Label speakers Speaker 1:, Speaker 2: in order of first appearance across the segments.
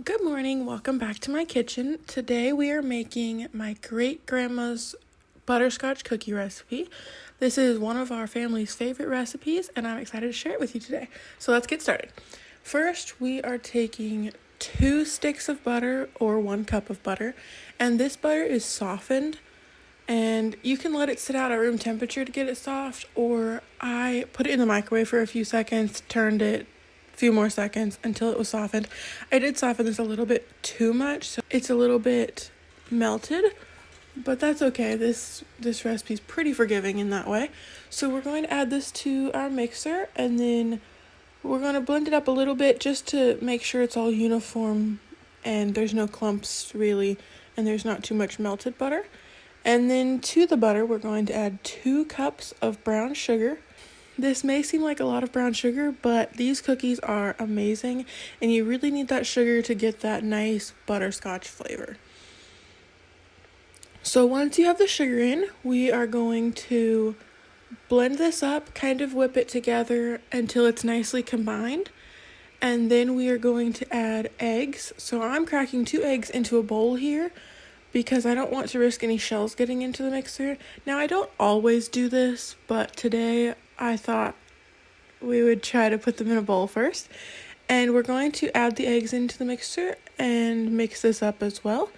Speaker 1: Good morning, welcome back to my kitchen. Today we are making my great-grandma's butterscotch cookie recipe. This is one of our family's favorite recipes and I'm excited to share it with you today. So let's get started. First, we are taking 2 sticks of butter or 1 cup of butter, and this butter is softened and you can let it sit out at room temperature to get it soft, or I put it in the microwave for a few seconds, turned it few more seconds until it was softened. I did soften this a little bit too much, so it's a little bit melted, but that's okay. This recipe is pretty forgiving in that way. So we're going to add this to our mixer, and then we're going to blend it up a little bit just to make sure it's all uniform and there's no clumps really, and there's not too much melted butter. And then to the butter, we're going to add 2 cups of brown sugar. This may seem like a lot of brown sugar, but these cookies are amazing, and you really need that sugar to get that nice butterscotch flavor. So once you have the sugar in, we are going to blend this up, kind of whip it together until it's nicely combined. And then we are going to add eggs. So I'm cracking 2 eggs into a bowl here because I don't want to risk any shells getting into the mixer. Now, I don't always do this, but today I thought we would try to put them in a bowl first. And we're going to add the eggs into the mixer and mix this up as well.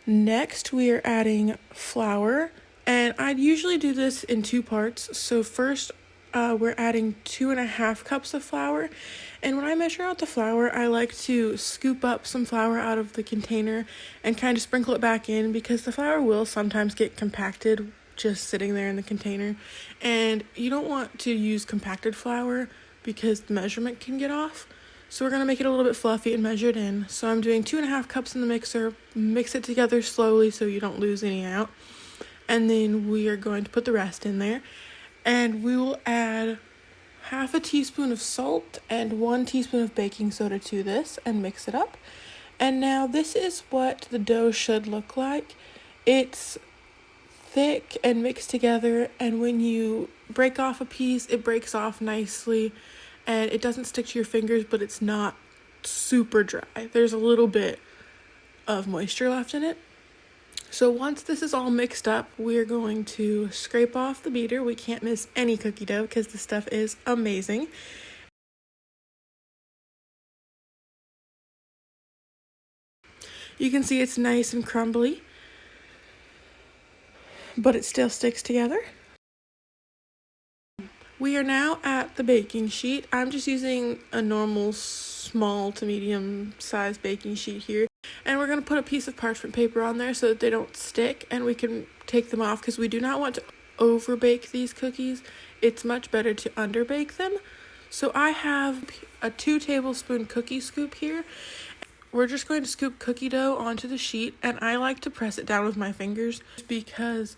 Speaker 1: Next, we are adding flour, and I'd usually do this in 2 parts. So first, we're adding 2.5 cups of flour, and when I measure out the flour, I like to scoop up some flour out of the container and kind of sprinkle it back in, because the flour will sometimes get compacted just sitting there in the container, and you don't want to use compacted flour because the measurement can get off. So we're going to make it a little bit fluffy and measure it in. So I'm doing 2.5 cups in the mixer, mix it together slowly so you don't lose any out, and then we are going to put the rest in there. And we will add 1/2 teaspoon of salt and 1 teaspoon of baking soda to this and mix it up. And now this is what the dough should look like. It's thick and mixed together, and when you break off a piece, it breaks off nicely and it doesn't stick to your fingers, but it's not super dry. There's a little bit of moisture left in it. So once this is all mixed up, we're going to scrape off the beater. We can't miss any cookie dough because this stuff is amazing. You can see it's nice and crumbly, but it still sticks together. We are now at the baking sheet. I'm just using a normal small to medium size baking sheet here. And we're going to put a piece of parchment paper on there so that they don't stick, and we can take them off because we do not want to over bake these cookies. It's much better to under bake them. So I have a 2 tablespoon cookie scoop here. We're just going to scoop cookie dough onto the sheet, and I like to press it down with my fingers because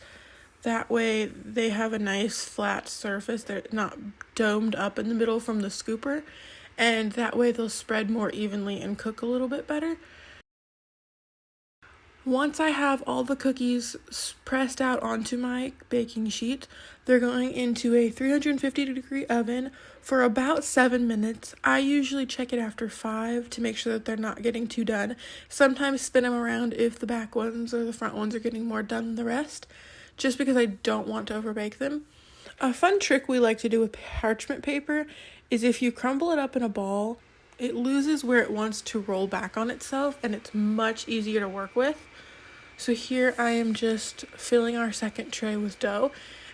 Speaker 1: that way they have a nice flat surface. They're not domed up in the middle from the scooper, and that way they'll spread more evenly and cook a little bit better. Once I have all the cookies pressed out onto my baking sheet, they're going into a 350-degree oven for about 7 minutes. I usually check it after 5 to make sure that they're not getting too done. Sometimes spin them around if the back ones or the front ones are getting more done than the rest, just because I don't want to overbake them. A fun trick we like to do with parchment paper is if you crumble it up in a ball, it loses where it wants to roll back on itself, and it's much easier to work with. So here I am just filling our second tray with dough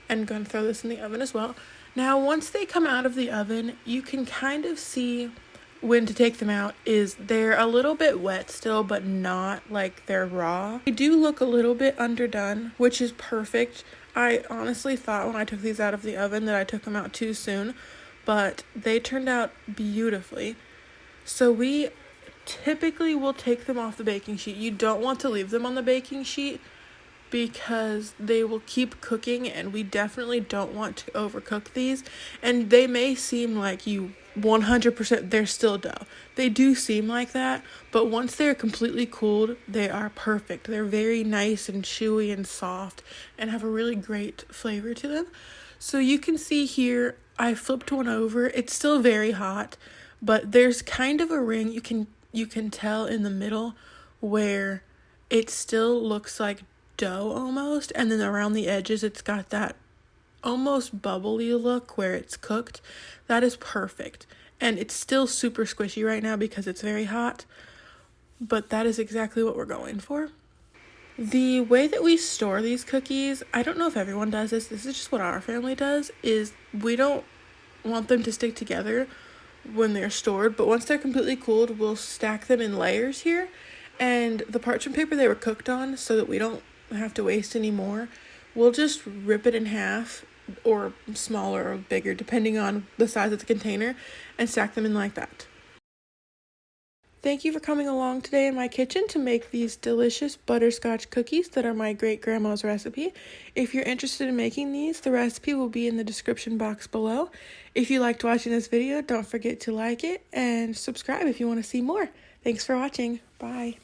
Speaker 1: and going to throw this in the oven as well. Now, once they come out of the oven, you can kind of see when to take them out is they're a little bit wet still, but not like they're raw. They do look a little bit underdone, which is perfect. I honestly thought when I took these out of the oven that I took them out too soon, but they turned out beautifully. So we typically will take them off the baking sheet. You don't want to leave them on the baking sheet because they will keep cooking, and we definitely don't want to overcook these. And they may seem like 100% they're still dough. They do seem like that, but once they're completely cooled, they are perfect. They're very nice and chewy and soft and have a really great flavor to them. So you can see here, I flipped one over. It's still very hot, but there's kind of a ring. You can you can tell in the middle where it still looks like dough almost, and then around the edges it's got that almost bubbly look where it's cooked. That is perfect. And it's still super squishy right now because it's very hot, but that is exactly what we're going for. The way that we store these cookies, I don't know if everyone does this is just what our family does, is we don't want them to stick together when they're stored, but once they're completely cooled, we'll stack them in layers here, and the parchment paper they were cooked on, so that we don't have to waste any more, we'll just rip it in half, or smaller or bigger depending on the size of the container, and stack them in like that. Thank you for coming along today in my kitchen to make these delicious butterscotch cookies that are my great-grandma's recipe. If you're interested in making these, the recipe will be in the description box below. If you liked watching this video, don't forget to like it and subscribe if you want to see more. Thanks for watching. Bye.